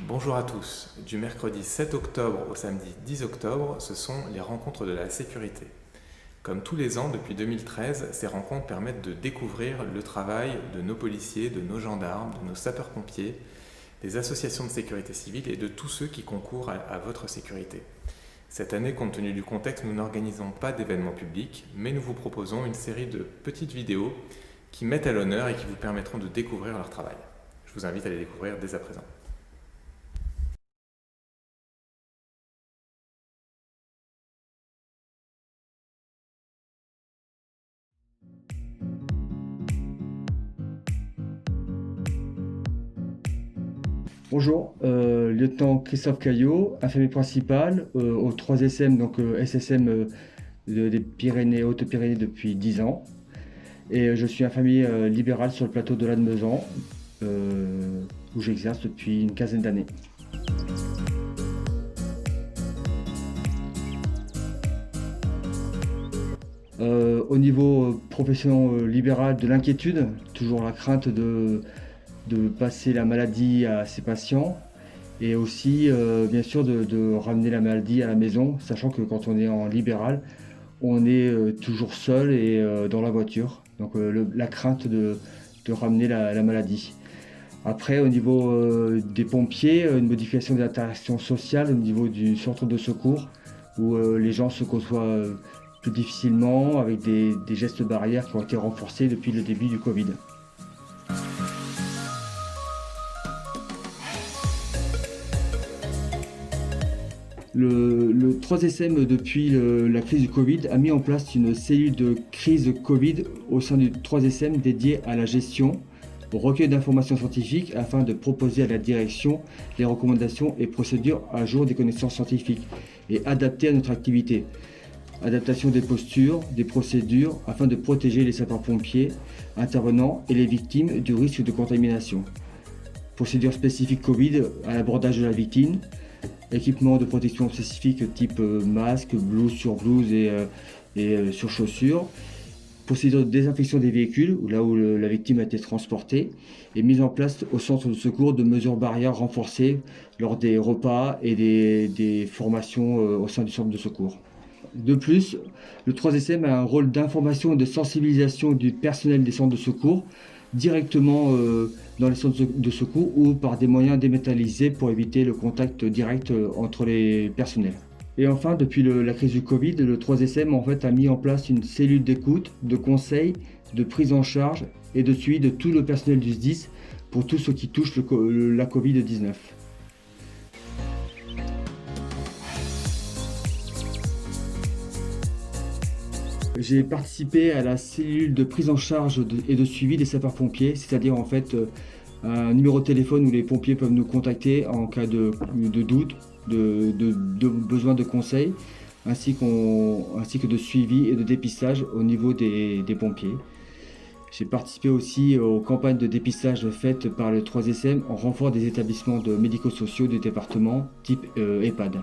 Bonjour à tous. Du mercredi 7 octobre au samedi 10 octobre, ce sont les rencontres de la sécurité. Comme tous les ans depuis 2013, ces rencontres permettent de découvrir le travail de nos policiers, de nos gendarmes, de nos sapeurs-pompiers, des associations de sécurité civile et de tous ceux qui concourent à votre sécurité. Cette année, compte tenu du contexte, nous n'organisons pas d'événements publics, mais nous vous proposons une série de petites vidéos qui mettent à l'honneur et qui vous permettront de découvrir leur travail. Je vous invite à les découvrir dès à présent. Bonjour, lieutenant Christophe Caillot, infirmier principal au 3SM, donc SSM des Pyrénées, Hautes-Pyrénées depuis 10 ans. Et je suis infirmier libéral sur le plateau de Lannemezan, où j'exerce depuis une quinzaine d'années. Au niveau profession libérale, de l'inquiétude, toujours la crainte de passer la maladie à ses patients et aussi bien sûr de ramener la maladie à la maison, sachant que quand on est en libéral, on est toujours seul et dans la voiture. Donc la crainte de ramener la maladie. Après, au niveau des pompiers, une modification des interactions sociales au niveau du centre de secours, où les gens se côtoient plus difficilement avec des gestes barrières qui ont été renforcés depuis le début du Covid. Le 3SM, depuis la crise du Covid, a mis en place une cellule de crise Covid au sein du 3SM dédiée à la gestion, au recueil d'informations scientifiques afin de proposer à la direction les recommandations et procédures à jour des connaissances scientifiques et adaptées à notre activité. Adaptation des postures, des procédures afin de protéger les sapeurs-pompiers intervenants et les victimes du risque de contamination. Procédures spécifiques Covid à l'abordage de la victime, équipement de protection spécifique type masque, blouse sur blouse et sur chaussures, procédure de désinfection des véhicules, là où la victime a été transportée, et mise en place au centre de secours de mesures barrières renforcées lors des repas et des formations au sein du centre de secours. De plus, le 3SM a un rôle d'information et de sensibilisation du personnel des centres de secours directement dans les centres de secours ou par des moyens dématérialisés pour éviter le contact direct entre les personnels. Et enfin, depuis la crise du Covid, le 3SM en fait, a mis en place une cellule d'écoute, de conseil, de prise en charge et de suivi de tout le personnel du SDIS pour tout ce qui touche la Covid-19. J'ai participé à la cellule de prise en charge et de suivi des sapeurs-pompiers, c'est-à-dire en fait un numéro de téléphone où les pompiers peuvent nous contacter en cas de doute, de besoin de conseils, ainsi que de suivi et de dépistage au niveau des pompiers. J'ai participé aussi aux campagnes de dépistage faites par le 3SM en renfort des établissements médico-sociaux du département type EHPAD.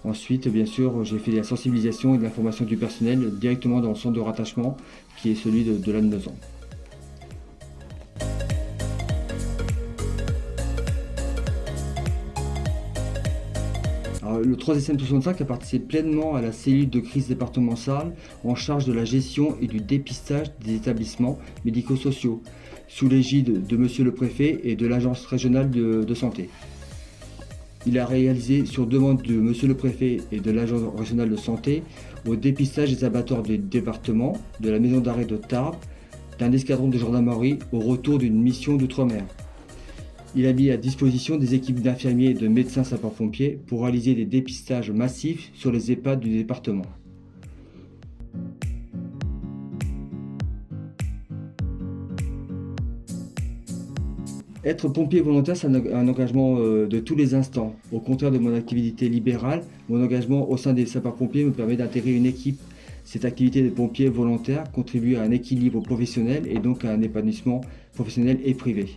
Ensuite, bien sûr, j'ai fait de la sensibilisation et de l'information du personnel directement dans le centre de rattachement qui est celui de Lannemezan. Le 3SM65 a participé pleinement à la cellule de crise départementale en charge de la gestion et du dépistage des établissements médico-sociaux, sous l'égide de Monsieur le Préfet et de l'Agence régionale de santé. Il a réalisé, sur demande de Monsieur le Préfet et de l'Agence régionale de santé, au dépistage des abattoirs du département, de la maison d'arrêt de Tarbes, d'un escadron de gendarmerie au retour d'une mission d'outre-mer. Il a mis à disposition des équipes d'infirmiers et de médecins sapeurs-pompiers pour réaliser des dépistages massifs sur les EHPAD du département. Être pompier volontaire, c'est un engagement de tous les instants. Au contraire de mon activité libérale, mon engagement au sein des sapeurs-pompiers me permet d'intégrer une équipe. Cette activité de pompier volontaire contribue à un équilibre professionnel et donc à un épanouissement professionnel et privé.